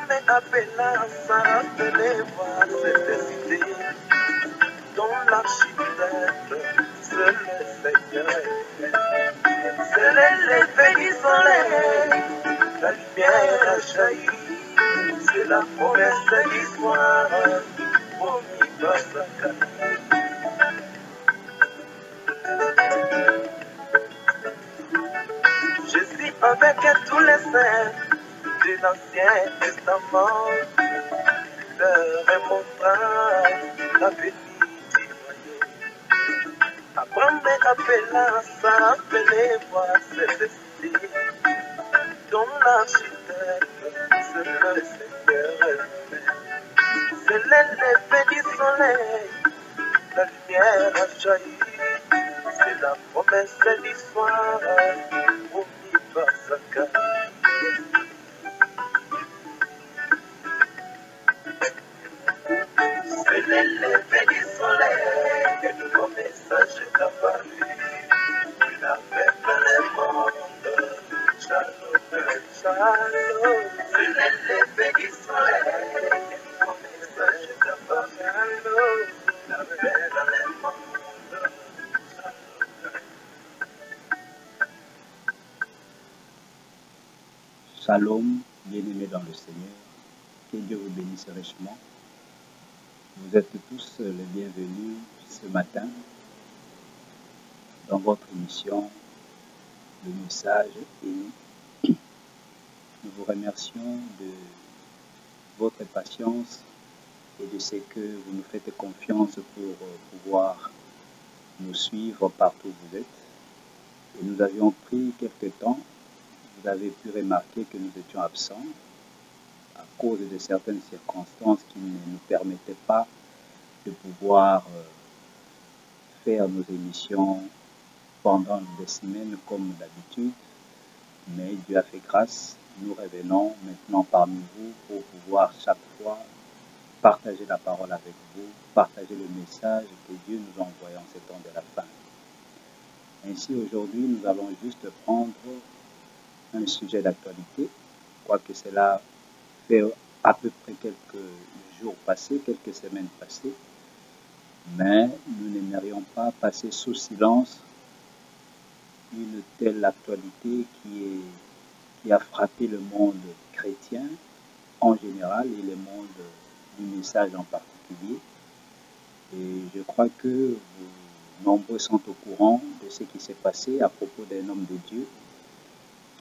me appela Sarah de les voir cette cité dont l'architecte c'est le Seigneur. C'est l'effet du soleil, la lumière a jailli, c'est la promesse de l'histoire, promis par Zacharie. Je suis avec tous les saints de l'Ancien Testament, leur est montrant la bénie du royaume. Abraham appela Sarah, appelez voir cette cité, dont l'architecte c'est le Seigneur. C'est l'effet du soleil, la lumière a jailli, c'est la promesse de l'histoire, promis par Zacharie. C'est l'effet du soleil, que de nouveau message est apparu. Il a fait le monde, shalom, shalom. C'est l'effet du soleil, que de nouveau message est apparu. Il a fait le monde, shalom. Shalom, bien-aimés dans le Seigneur, que Dieu vous bénisse richement. Vous êtes tous les bienvenus ce matin dans votre émission, le message béni. Nous vous remercions de votre patience et de ce que vous nous faites confiance pour pouvoir nous suivre partout où vous êtes. Et nous avions pris quelques temps. Vous avez pu remarquer que nous étions absents à cause de certaines circonstances qui ne nous permettaient pas de pouvoir faire nos émissions pendant des semaines comme d'habitude. Mais Dieu a fait grâce. Nous revenons maintenant parmi vous pour pouvoir chaque fois partager la parole avec vous, partager le message que Dieu nous a envoyé en ces temps de la fin. Ainsi, aujourd'hui, nous allons juste prendre un sujet d'actualité, quoique cela fait à peu près quelques jours passés, quelques semaines passées, mais nous n'aimerions pas passer sous silence une telle actualité qui a frappé le monde chrétien en général et le monde du message en particulier. Et je crois que vous, nombreux sont au courant de ce qui s'est passé à propos d'un homme de Dieu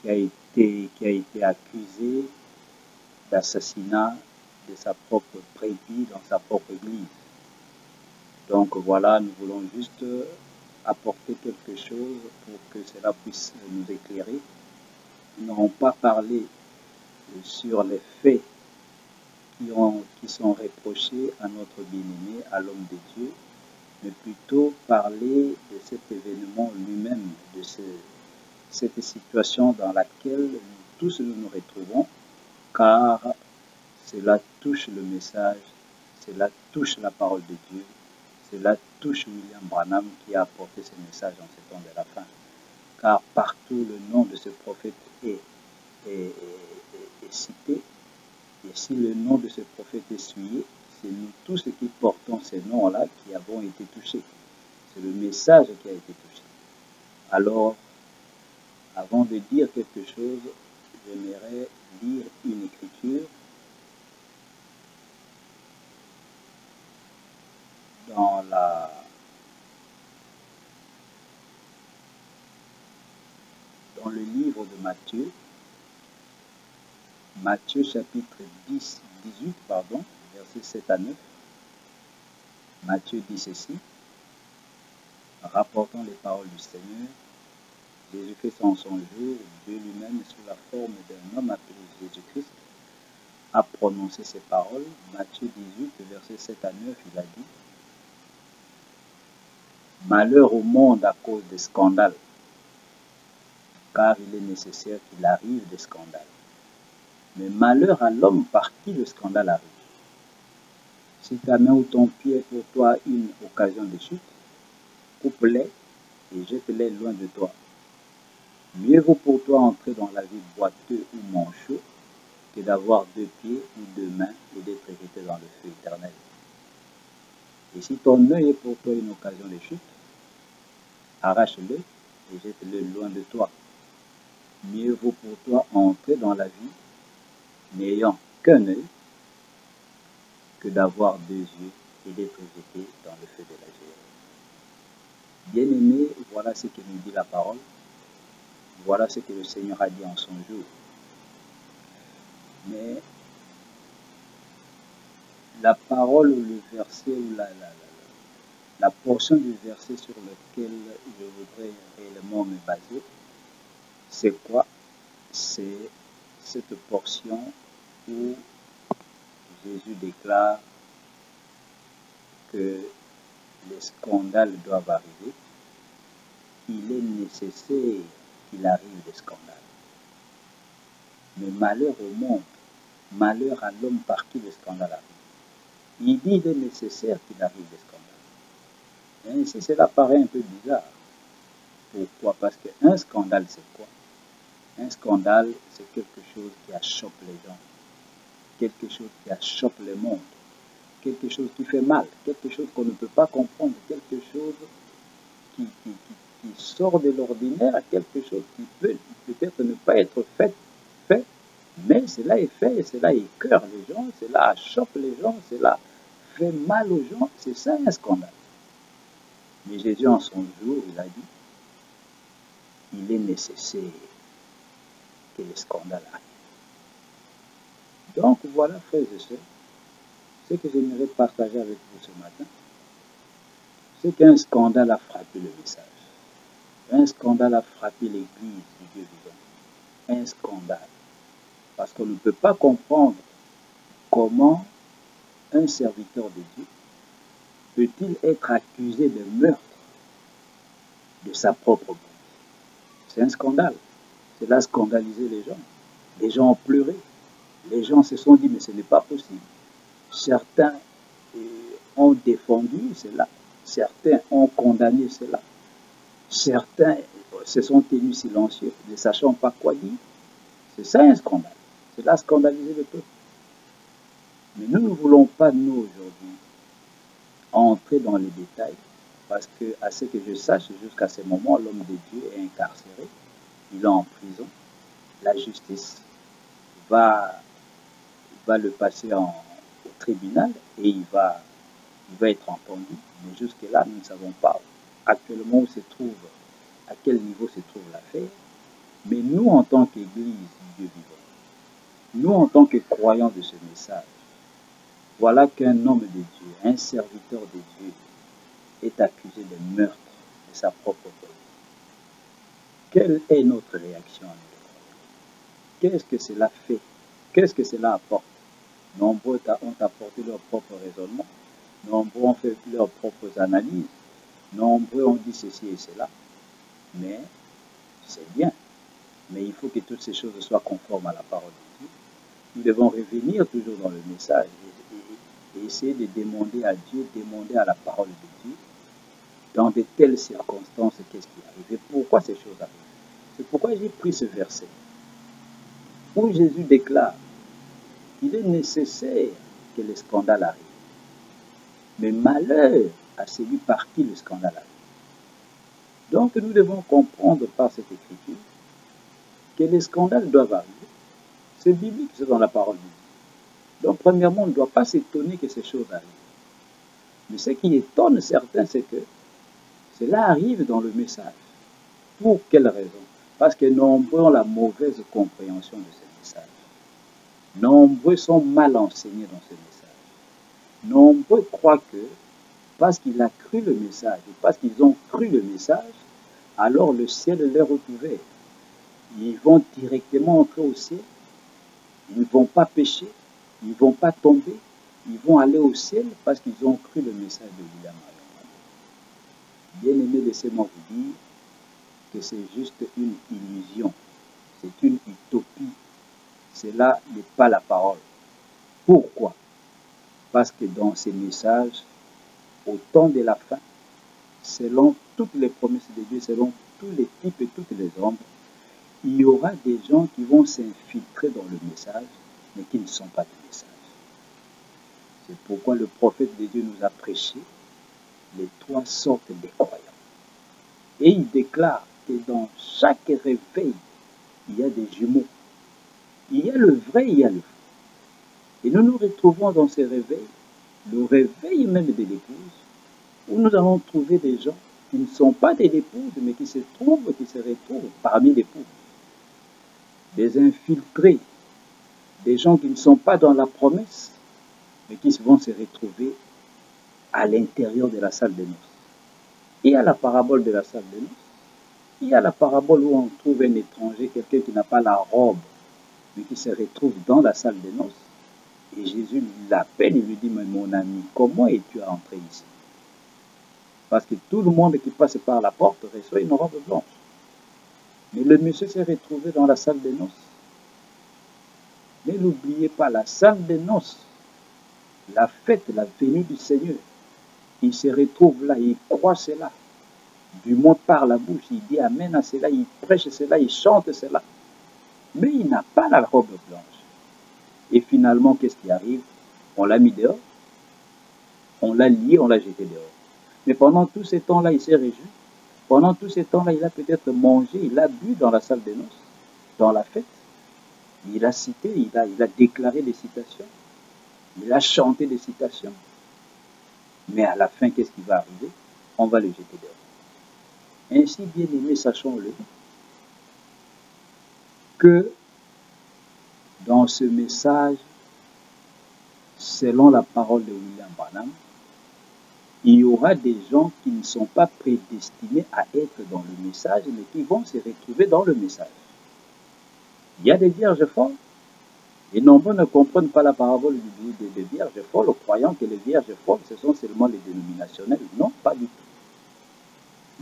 qui a été accusé d'assassinat de sa propre brebis dans sa propre église. Donc voilà, nous voulons juste apporter quelque chose pour que cela puisse nous éclairer. Nous n'aurons pas parlé sur les faits qui sont reprochés à notre bien-aimé, à l'homme de Dieu, mais plutôt parler de cet événement lui-même, de cette situation dans laquelle nous tous nous retrouvons, car cela touche le message, cela touche la parole de Dieu, cela touche William Branham qui a apporté ce message en ces temps de la fin. Car partout le nom de ce prophète est cité, et si le nom de ce prophète est souillé, c'est nous tous qui portons ces noms-là qui avons été touchés. C'est le message qui a été touché. Alors, avant de dire quelque chose, j'aimerais lire une écriture dans le livre de Matthieu, Matthieu chapitre 18, versets 7 à 9. Matthieu dit ceci: rapportant les paroles du Seigneur, Jésus-Christ en son jour, Dieu lui-même, sous la forme d'un homme appelé Jésus-Christ, a prononcé ces paroles. Matthieu 18, versets 7 à 9, il a dit: malheur au monde à cause des scandales, car il est nécessaire qu'il arrive des scandales. Mais malheur à l'homme par qui le scandale arrive. Si ta main ou ton pied est pour toi une occasion de chute, coupe-les et jette-les loin de toi. Mieux vaut pour toi entrer dans la vie boiteux ou manchot que d'avoir 2 pieds ou 2 mains et d'être jeté dans le feu éternel. Et si ton œil est pour toi une occasion de chute, arrache-le et jette-le loin de toi. Mieux vaut pour toi entrer dans la vie n'ayant qu'un œil que d'avoir 2 yeux et d'être jeté dans le feu de la géhenne. Bien-aimé, voilà ce que nous dit la parole. Voilà ce que le Seigneur a dit en son jour. Mais la parole ou le verset ou la portion du verset sur lequel je voudrais réellement me baser, c'est quoi? C'est cette portion où Jésus déclare que les scandales doivent arriver. Il est nécessaire qu'il arrive des scandales. Mais malheur au monde, malheur à l'homme par qui le scandale arrive. Il dit qu'il est nécessaire qu'il arrive des scandales. Et ici, cela paraît un peu bizarre. Pourquoi? Parce qu'un scandale, c'est quoi? Un scandale, c'est quelque chose qui achoppe les gens, quelque chose qui achoppe le monde, quelque chose qui fait mal, quelque chose qu'on ne peut pas comprendre, quelque chose qui sort de l'ordinaire, quelque chose qui peut peut-être ne pas être fait, mais cela est fait, cela écœure les gens, cela achoppe les gens, cela fait mal aux gens, c'est ça un scandale. Mais Jésus en son jour, il a dit, il est nécessaire que les scandales arrivent. Donc voilà, frères et sœurs, ce que j'aimerais partager avec vous ce matin, c'est qu'un scandale a frappé le message. Un scandale a frappé l'Église du Dieu vivant. Un scandale. Parce qu'on ne peut pas comprendre comment un serviteur de Dieu peut-il être accusé de meurtre de sa propre bouche. C'est un scandale. Cela a scandalisé les gens. Les gens ont pleuré. Les gens se sont dit, mais ce n'est pas possible. Certains ont défendu cela. Certains ont condamné cela. Certains se sont tenus silencieux, ne sachant pas quoi dire. C'est ça un scandale. Cela a scandalisé le peuple. Mais nous ne voulons pas, nous, aujourd'hui, entrer dans les détails, parce que, à ce que je sache, jusqu'à ce moment, l'homme de Dieu est incarcéré, il est en prison. La justice va le passer au tribunal et il va être entendu. Mais jusque-là, nous ne savons pas actuellement où se trouve, à quel niveau se trouve l'affaire. Mais nous, en tant qu'Église du Dieu vivant, nous, en tant que croyants de ce message, voilà qu'un homme de Dieu, un serviteur de Dieu, est accusé de meurtre de sa propre belle. Quelle est notre réaction à nous? Qu'est-ce que cela fait? Qu'est-ce que cela apporte? Nombreux ont apporté leur propre raisonnement, nombreux ont fait leurs propres analyses, nombreux ont dit ceci et cela. Mais c'est bien. Mais il faut que toutes ces choses soient conformes à la parole de Dieu. Nous devons revenir toujours dans le message et essayer de demander à Dieu, demander à la parole de Dieu, dans de telles circonstances, qu'est-ce qui arrive et pourquoi ces choses arrivent. C'est pourquoi j'ai pris ce verset où Jésus déclare qu'il est nécessaire que le scandale arrive. Mais malheur à celui par qui le scandale arrive. Donc nous devons comprendre par cette écriture que les scandales doivent arriver. C'est biblique, c'est dans la parole de Dieu. Donc premièrement, on ne doit pas s'étonner que ces choses arrivent. Mais ce qui étonne certains, c'est que cela arrive dans le message. Pour quelle raison? Parce que nombreux ont la mauvaise compréhension de ce message. Nombreux sont mal enseignés dans ce message. Nombreux croient que parce qu'il a cru le message, et parce qu'ils ont cru le message, alors le ciel leur est ouvert. Ils vont directement entrer au ciel. Ils ne vont pas pécher. Ils ne vont pas tomber. Ils vont aller au ciel parce qu'ils ont cru le message de William Marion. Bien-aimés, laissez-moi vous dire que c'est juste une illusion. C'est une utopie. Cela n'est pas la parole. Pourquoi? Parce que dans ces messages, au temps de la fin, selon toutes les promesses de Dieu, selon tous les types et toutes les ombres, il y aura des gens qui vont s'infiltrer dans le message mais qui ne sont pas du message. C'est pourquoi le prophète de Dieu nous a prêché les 3 sortes des croyants. Et il déclare que dans chaque réveil, il y a des jumeaux. Il y a le vrai, il y a le faux. Et nous nous retrouvons dans ces réveils, le réveil même de l'épouse, où nous allons trouver des gens qui ne sont pas des épouses, mais qui se retrouvent parmi l'épouse. Des infiltrés, des gens qui ne sont pas dans la promesse, mais qui vont se retrouver à l'intérieur de la salle de noces. Il y a la parabole de la salle de noces. Il y a la parabole où on trouve un étranger, quelqu'un qui n'a pas la robe, mais qui se retrouve dans la salle de noces. Et Jésus l'appelle, il lui dit, mais mon ami, comment es-tu entré ici? Parce que tout le monde qui passe par la porte reçoit une robe blanche. Mais le monsieur s'est retrouvé dans la salle de noces. Mais n'oubliez pas, la salle des noces, la fête, la venue du Seigneur, il se retrouve là, il croit cela. Du monde par la bouche, il dit amen à cela, il prêche cela, il chante cela. Mais il n'a pas la robe blanche. Et finalement, qu'est-ce qui arrive? On l'a mis dehors, on l'a lié, on l'a jeté dehors. Mais pendant tout ce temps-là, il s'est réjoui. Pendant tout ce temps-là, il a peut-être mangé, il a bu dans la salle des noces, dans la fête. Il a cité, il a déclaré des citations. Il a chanté des citations. Mais à la fin, qu'est-ce qui va arriver? On va le jeter dehors. Ainsi, bien aimé, sachons-le, que dans ce message, selon la parole de William Branham, il y aura des gens qui ne sont pas prédestinés à être dans le message, mais qui vont se retrouver dans le message. Il y a des vierges folles, et nombreux ne comprennent pas la parabole des vierges folles, croyant que les vierges folles, ce sont seulement les dénominationnels. Non, pas du tout.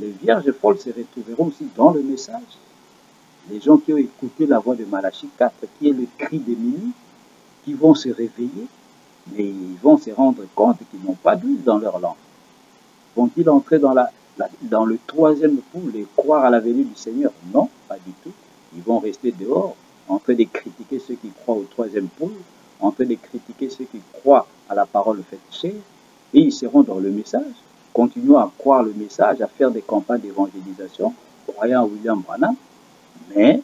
Les vierges folles se retrouveront aussi dans le message. Les gens qui ont écouté la voix de Malachie 4, qui est le cri de minuit, qui vont se réveiller, mais ils vont se rendre compte qu'ils n'ont pas d'huile dans leur langue. Vont-ils entrer dans le 3e poule et croire à la venue du Seigneur? Non, pas du tout. Ils vont rester dehors, en train de critiquer ceux qui croient au 3e poule, en train de critiquer ceux qui croient à la parole faite chair, et ils seront dans le message, continuant à croire le message, à faire des campagnes d'évangélisation, croyant à William Branham, mais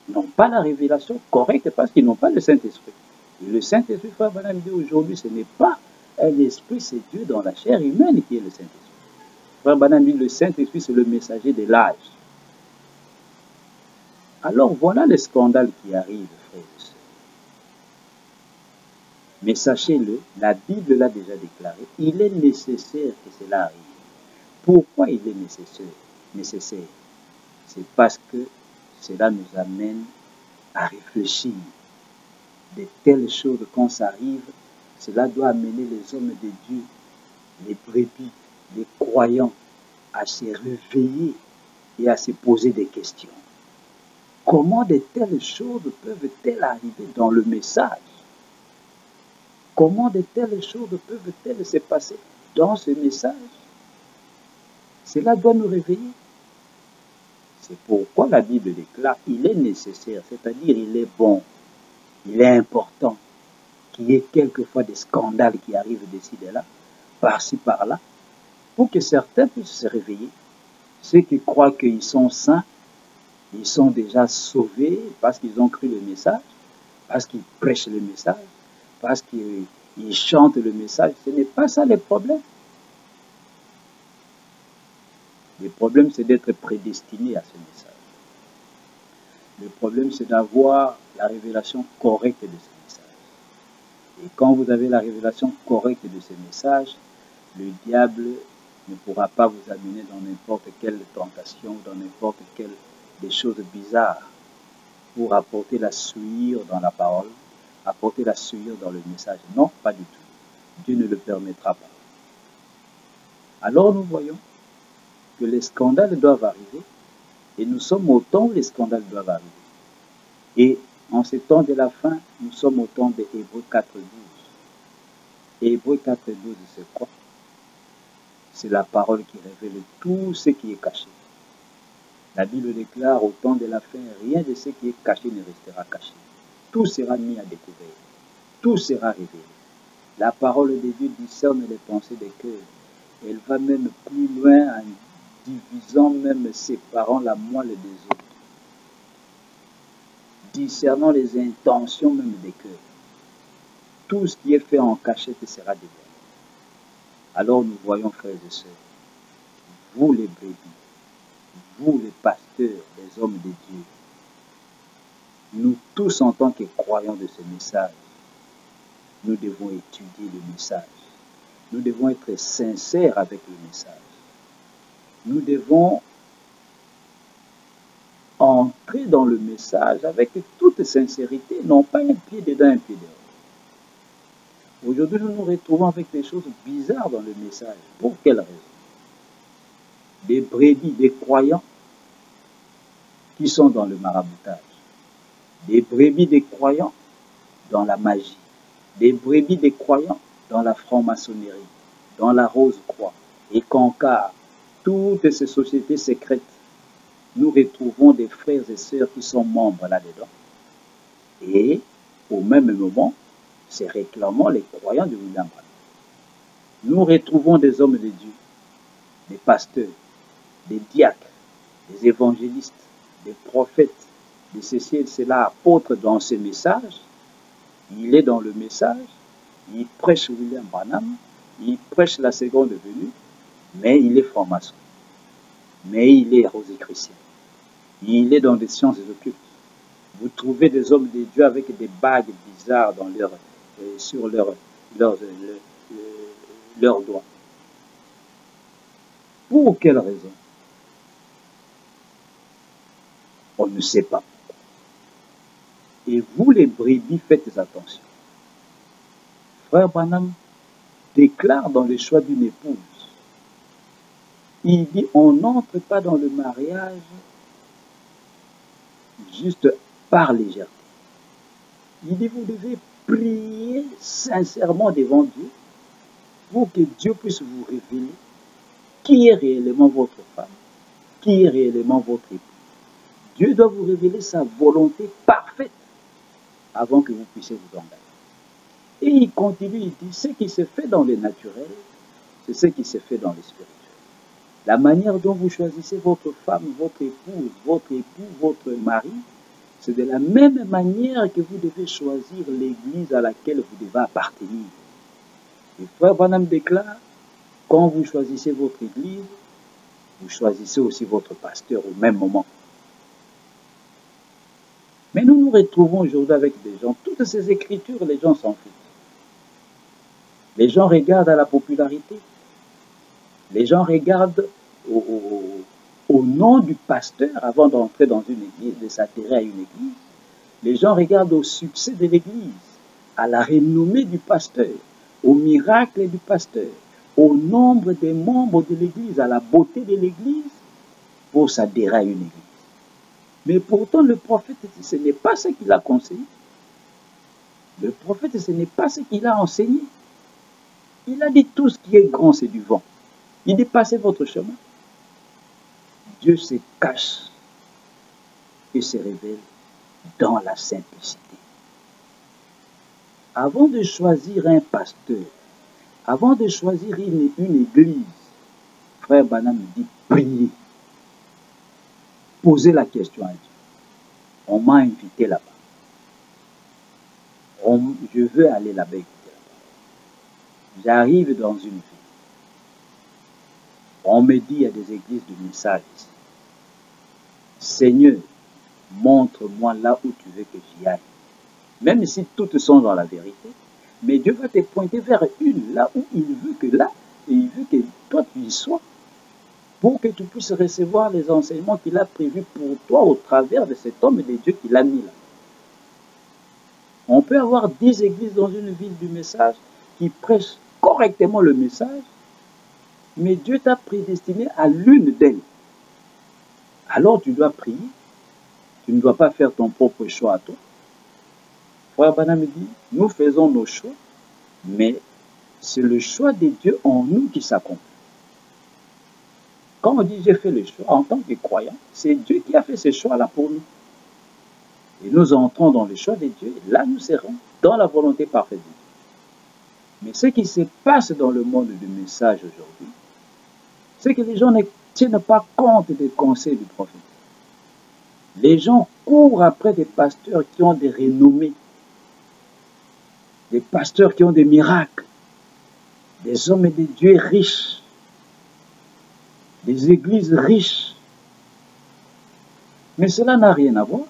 n'ont pas la révélation correcte parce qu'ils n'ont pas le Saint-Esprit. Et le Saint-Esprit, frère Branham dit aujourd'hui, ce n'est pas un esprit, c'est Dieu dans la chair humaine qui est le Saint-Esprit. Frère Branham dit, le Saint-Esprit, c'est le messager de l'âge. Alors voilà le scandale qui arrive, frères et sœurs. Mais sachez-le, la Bible l'a déjà déclaré, il est nécessaire que cela arrive. Pourquoi il est nécessaire? C'est parce que cela nous amène à réfléchir. De telles choses, quand ça arrive, cela doit amener les hommes de Dieu, les brebis, les croyants, à se réveiller et à se poser des questions. Comment de telles choses peuvent-elles arriver dans le message? Comment de telles choses peuvent-elles se passer dans ce message? Cela doit nous réveiller. C'est pourquoi la Bible déclare qu'il est nécessaire, c'est-à-dire il est bon, il est important qu'il y ait quelquefois des scandales qui arrivent d'ici et là, par-ci, par-là, pour que certains puissent se réveiller. Ceux qui croient qu'ils sont saints, ils sont déjà sauvés parce qu'ils ont cru le message, parce qu'ils prêchent le message, parce qu'ils chantent le message. Ce n'est pas ça le problème. Le problème, c'est d'être prédestiné à ce message. Le problème, c'est d'avoir la révélation correcte de ce message. Et quand vous avez la révélation correcte de ce message, le diable ne pourra pas vous amener dans n'importe quelle tentation, dans n'importe quelle des choses bizarres pour apporter la souillure dans la parole, apporter la souillure dans le message. Non, pas du tout. Dieu ne le permettra pas. Alors nous voyons que les scandales doivent arriver et nous sommes au temps où les scandales doivent arriver. Et en ce temps de la fin, nous sommes au temps de Hébreux 4.12. Et Hébreux 4.12, c'est quoi? C'est la parole qui révèle tout ce qui est caché. La Bible déclare au temps de la fin, rien de ce qui est caché ne restera caché. tout sera mis à découvert. Tout sera révélé. La parole de Dieu discerne les pensées des cœurs. Elle va même plus loin en divisant, même séparant la moelle des os. Discernant les intentions même des cœurs. Tout ce qui est fait en cachette sera dévoilé. Alors nous voyons, frères et sœurs, vous les brebis, vous les pasteurs, les hommes de Dieu, nous tous en tant que croyants de ce message, nous devons étudier le message. Nous devons être sincères avec le message. Nous devons entrer dans le message avec toute sincérité, non pas un pied dedans, un pied dehors. Aujourd'hui, nous nous retrouvons avec des choses bizarres dans le message. Pour quelle raison? Des brebis, des croyants qui sont dans le maraboutage. Des brebis, des croyants dans la magie. Des brebis, des croyants dans la franc-maçonnerie, dans la rose-croix. Et Concar, toutes ces sociétés secrètes, nous retrouvons des frères et sœurs qui sont membres là-dedans. Et au même moment, c'est réclamant les croyants de William Branham. Nous retrouvons des hommes de Dieu, des pasteurs, des diacres, des évangélistes, des prophètes, de ceci et de cela, apôtres dans ce message. Il est dans le message, il prêche William Branham, il prêche la seconde venue, mais il est franc-maçon, mais il est rosicrucien, il est dans des sciences occultes. Vous trouvez des hommes de Dieu avec des bagues bizarres dans sur leurs doigts. Pour quelle raison? On ne sait pas. Et vous les brebis, faites attention. Frère Branham déclare dans le choix d'une épouse, il dit, on n'entre pas dans le mariage juste par légèreté. Il dit, vous devez prier sincèrement devant Dieu pour que Dieu puisse vous révéler qui est réellement votre femme, qui est réellement votre époux. Dieu doit vous révéler sa volonté parfaite avant que vous puissiez vous engager. Et il continue, il dit, ce qui se fait dans le naturel, c'est ce qui se fait dans le spirituel. La manière dont vous choisissez votre femme, votre épouse, votre époux, votre mari, c'est de la même manière que vous devez choisir l'église à laquelle vous devez appartenir. Et Frère Branham déclare, quand vous choisissez votre église, vous choisissez aussi votre pasteur au même moment. Mais nous nous retrouvons aujourd'hui avec des gens, toutes ces écritures, les gens s'en foutent. Les gens regardent à la popularité. Les gens regardent au nom du pasteur avant d'entrer dans une église, de s'atterrir à une église. Les gens regardent au succès de l'église, à la renommée du pasteur, au miracle du pasteur, au nombre des membres de l'église, à la beauté de l'église, pour s'adhérer à une église. Mais pourtant, le prophète, ce n'est pas ce qu'il a conseillé. Le prophète, ce n'est pas ce qu'il a enseigné. Il a dit tout ce qui est grand, c'est du vent. Il dit passez votre chemin. Dieu se cache et se révèle dans la simplicité. Avant de choisir un pasteur, avant de choisir une église, Frère Branham dit priez. Posez la question à Dieu. On m'a invité là-bas. Je veux aller là-bas écouter la parole. J'arrive dans une ville. On me dit il y a des églises de message ici. Seigneur, montre-moi là où tu veux que j'y aille. Même si toutes sont dans la vérité, mais Dieu va te pointer vers une, là où il veut que là, et il veut que toi tu y sois, pour que tu puisses recevoir les enseignements qu'il a prévus pour toi au travers de cet homme de Dieu qu'il a mis là. On peut avoir 10 églises dans une ville du message qui prêchent correctement le message, mais Dieu t'a prédestiné à l'une d'elles. Alors tu dois prier. Tu ne dois pas faire ton propre choix à toi. Frère Branham dit, nous faisons nos choix, mais c'est le choix de Dieu en nous qui s'accomplit. Quand on dit j'ai fait le choix en tant que croyant, c'est Dieu qui a fait ce choix-là pour nous. Et nous entrons dans le choix de Dieu. Et là, nous serons dans la volonté parfaite de Dieu. Mais ce qui se passe dans le monde du message aujourd'hui, c'est que les gens ne tiennent pas compte des conseils du prophète. Les gens courent après des pasteurs qui ont des renommées, des pasteurs qui ont des miracles, des hommes et des dieux riches, des églises riches. Mais cela n'a rien à voir.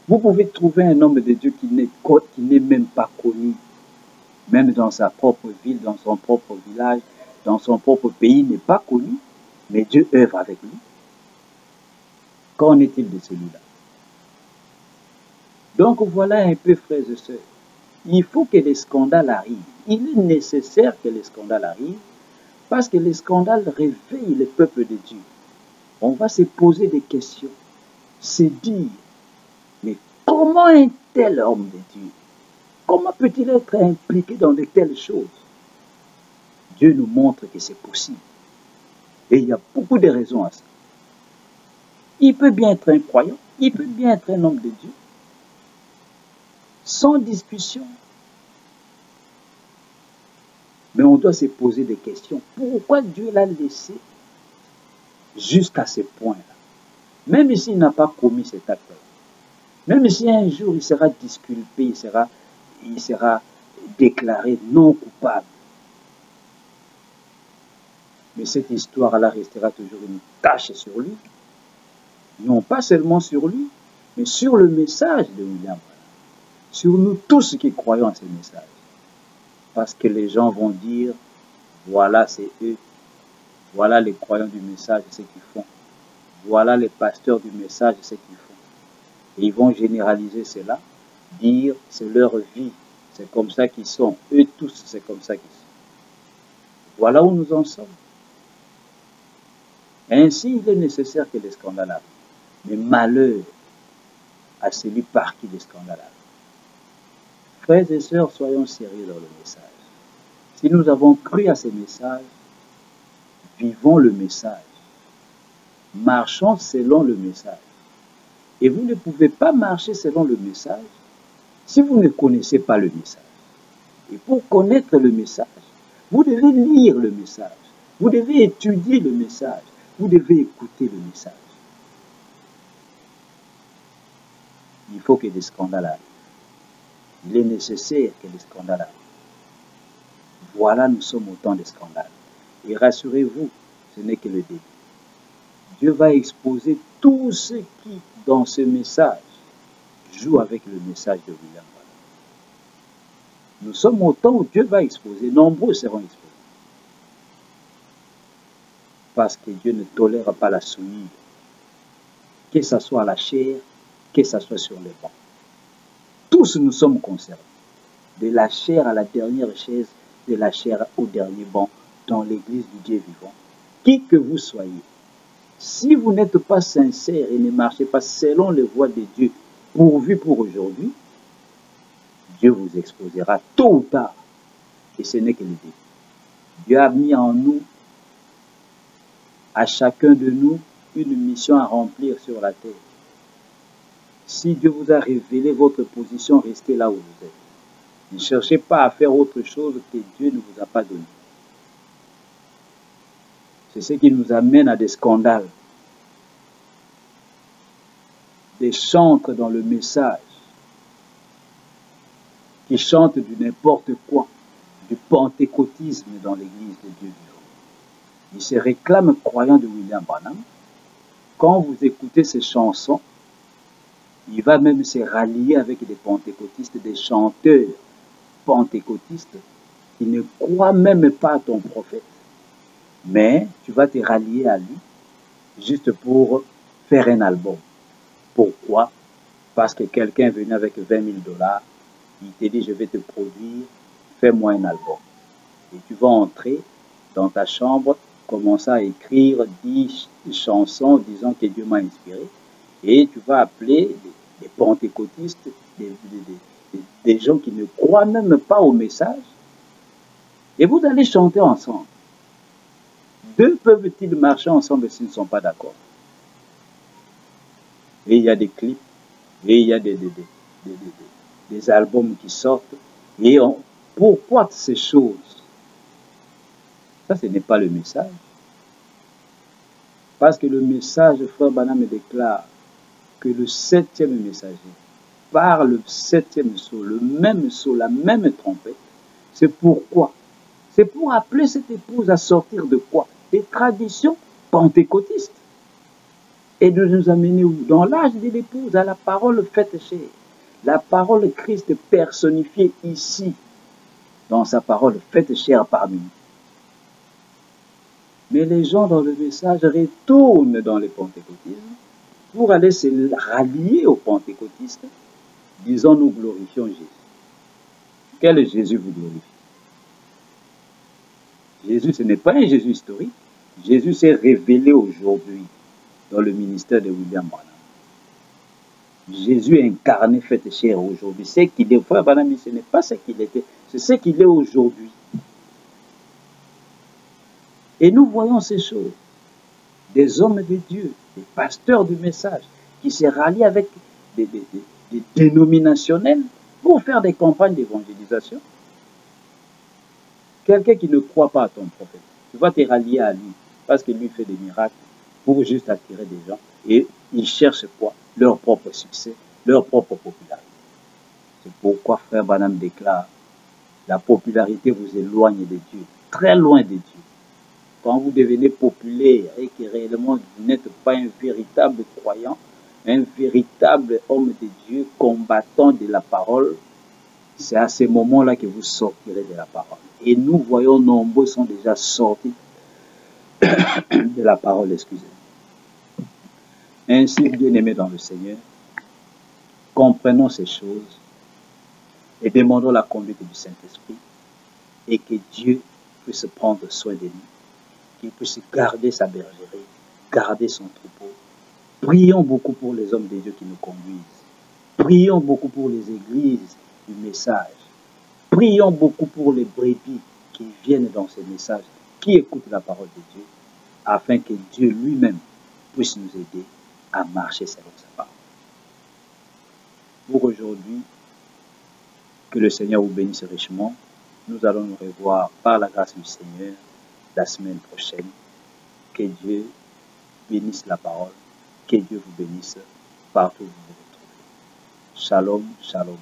Vous pouvez trouver un homme de Dieu qui n'est même pas connu, même dans sa propre ville, dans son propre village, dans son propre pays, n'est pas connu, mais Dieu œuvre avec lui. Qu'en est-il de celui-là? Donc voilà un peu, frères et sœurs, il faut que les scandales arrivent. Il est nécessaire que les scandales arrivent, parce que les scandales réveillent le peuple de Dieu. On va se poser des questions, se dire, mais comment un tel homme de Dieu, comment peut-il être impliqué dans de telles choses? Dieu nous montre que c'est possible. Et il y a beaucoup de raisons à ça. Il peut bien être un croyant, il peut bien être un homme de Dieu, sans discussion. Mais on doit se poser des questions. Pourquoi Dieu l'a laissé jusqu'à ce point-là? Même s'il n'a pas commis cet acte-là. Même si un jour il sera disculpé, il sera déclaré non coupable. Mais cette histoire-là restera toujours une tache sur lui. Non pas seulement sur lui, mais sur le message de William. Sur nous tous qui croyons à ce message. Parce que les gens vont dire, voilà c'est eux, voilà les croyants du message, ce qu'ils font. Voilà les pasteurs du message, ce qu'ils font. Et ils vont généraliser cela, dire c'est leur vie, c'est comme ça qu'ils sont. Eux tous, c'est comme ça qu'ils sont. Voilà où nous en sommes. Ainsi, il est nécessaire que les scandales arrivent. Mais malheur à celui par qui les scandales arrivent. Frères et sœurs, soyons sérieux dans le message. Si nous avons cru à ces messages, vivons le message. Marchons selon le message. Et vous ne pouvez pas marcher selon le message si vous ne connaissez pas le message. Et pour connaître le message, vous devez lire le message. Vous devez étudier le message. Vous devez écouter le message. Il faut que des scandales arrivent. Il est nécessaire que des scandales arrivent. Voilà, nous sommes au temps des scandales. Et rassurez-vous, ce n'est que le début. Dieu va exposer tous ceux qui, dans ce message, jouent avec le message de William Branham. Nous sommes au temps où Dieu va exposer. Nombreux seront exposés. Parce que Dieu ne tolère pas la souillure. Que ce soit à la chair, que ce soit sur les bancs. Tous nous sommes concernés. De la chair à la dernière chaise, de la chair au dernier banc, dans l'église du Dieu vivant. Qui que vous soyez, si vous n'êtes pas sincère et ne marchez pas selon les voies de Dieu, pourvu pour aujourd'hui, Dieu vous exposera tôt ou tard. Et ce n'est que le début. Dieu a mis en nous, à chacun de nous, une mission à remplir sur la terre. Si Dieu vous a révélé votre position, restez là où vous êtes. Ne cherchez pas à faire autre chose que Dieu ne vous a pas donné. C'est ce qui nous amène à des scandales, des chantres dans le message, qui chantent du n'importe quoi, du pentecôtisme dans l'église de Dieu vivant. Ils se réclament croyants de William Branham. Quand vous écoutez ces chansons, il va même se rallier avec des pentecôtistes, des chanteurs pentecôtistes qui ne croient même pas à ton prophète. Mais tu vas te rallier à lui juste pour faire un album. Pourquoi? Parce que quelqu'un venu avec 20 000 $, il te dit je vais te produire, fais-moi un album. Et tu vas entrer dans ta chambre, commencer à écrire 10 chansons disant que Dieu m'a inspiré. Et tu vas appeler des pentecôtistes, des gens qui ne croient même pas au message. Et vous allez chanter ensemble. Deux peuvent-ils marcher ensemble s'ils ne sont pas d'accord? Et il y a des clips Et il y a des albums qui sortent. Et pourquoi ces choses? Ça, ce n'est pas le message. Parce que le message, frère Branham me déclare que le 7e messager, par le 7e sceau, le même sceau, la même trompette, c'est pourquoi? C'est pour appeler cette épouse à sortir de quoi? Des traditions pentecôtistes. Et de nous amener dans l'âge de l'épouse, à la parole faite chair. La parole Christ personnifiée ici, dans sa parole faite chair parmi nous. Mais les gens dans le message retournent dans le pentecôtisme pour aller se rallier aux pentecôtistes, disant nous glorifions Jésus. Quel Jésus vous glorifie? Jésus, ce n'est pas un Jésus historique. Jésus s'est révélé aujourd'hui dans le ministère de William Branham. Jésus incarné, fait chair aujourd'hui. C'est qu'il est, frère Branham, ce n'est pas ce qu'il était, c'est ce qu'il est aujourd'hui. Et nous voyons ces choses. Des hommes de Dieu, des pasteurs du message, qui se rallient avec des dénominationnels pour faire des campagnes d'évangélisation. Quelqu'un qui ne croit pas à ton prophète, tu vas te rallier à lui parce qu'il lui fait des miracles pour juste attirer des gens. Et ils cherchent quoi? Leur propre succès, leur propre popularité. C'est pourquoi frère Branham déclare, la popularité vous éloigne de Dieu, très loin de Dieu. Quand vous devenez populaire et que réellement vous n'êtes pas un véritable croyant, un véritable homme de Dieu, combattant de la parole, c'est à ce moment-là que vous sortirez de la parole. Et nous voyons nombreux sont déjà sortis de la parole, excusez-moi. Ainsi, bien-aimés dans le Seigneur, comprenons ces choses et demandons la conduite du Saint-Esprit et que Dieu puisse prendre soin de nous, qu'il puisse garder sa bergerie, garder son troupeau. Prions beaucoup pour les hommes de Dieu qui nous conduisent. Prions beaucoup pour les églises du message. Prions beaucoup pour les brebis qui viennent dans ces messages, qui écoutent la parole de Dieu, afin que Dieu lui-même puisse nous aider à marcher selon sa parole. Pour aujourd'hui, que le Seigneur vous bénisse richement. Nous allons nous revoir par la grâce du Seigneur la semaine prochaine. Que Dieu bénisse la parole. Que Dieu vous bénisse partout où vous vous retrouvez. Shalom, shalom.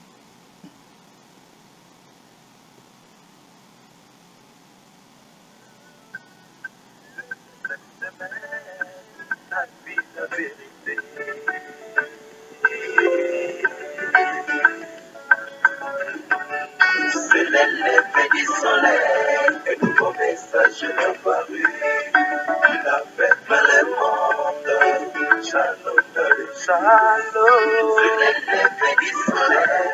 C'est l'élève du soleil, un nouveau message est apparu. Il a fait le monde. Shalom, shalom. C'est l'élève du soleil.